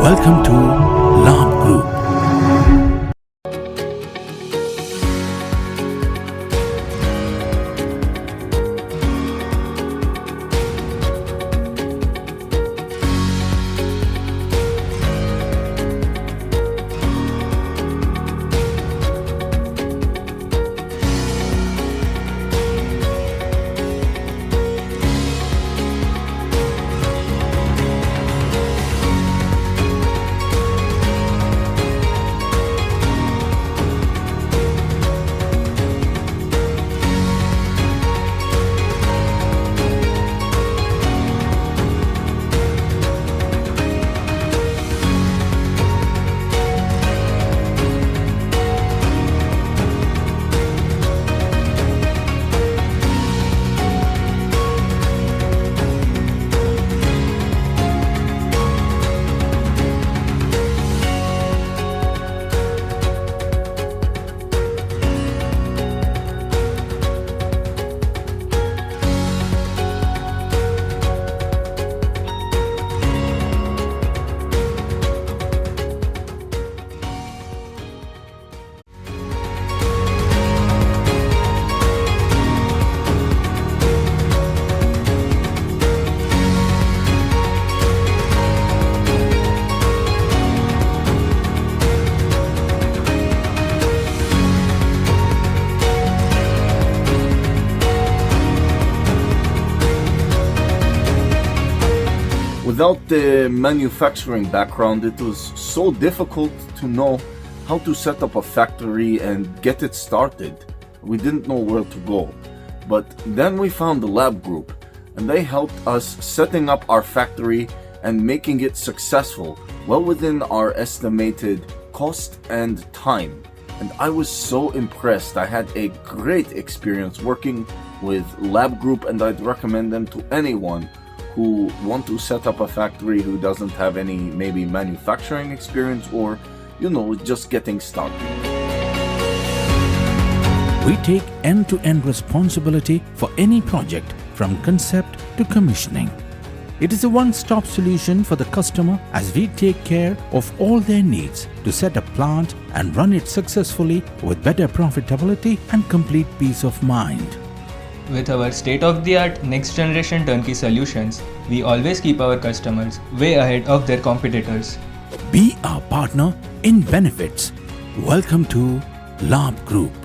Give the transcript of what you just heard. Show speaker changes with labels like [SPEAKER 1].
[SPEAKER 1] Welcome to Labh Group.
[SPEAKER 2] Without the manufacturing background, it was so difficult to know how to set up a factory and get it started. We didn't know where to go. But then we found the Labh Group, and they helped us setting up our factory and making it successful, well within our estimated cost and time. And I was so impressed. I had a great experience working with Labh Group, and I'd recommend them to anyone who want to set up a factory who doesn't have any maybe manufacturing experience or, just getting started.
[SPEAKER 1] We take end-to-end responsibility for any project from concept to commissioning. It is a one-stop solution for the customer as we take care of all their needs to set a plant and run it successfully with better profitability and complete peace of mind.
[SPEAKER 3] With our state-of-the-art next-generation turnkey solutions, we always keep our customers way ahead of their competitors.
[SPEAKER 1] Be our partner in benefits. Welcome to Labh Group.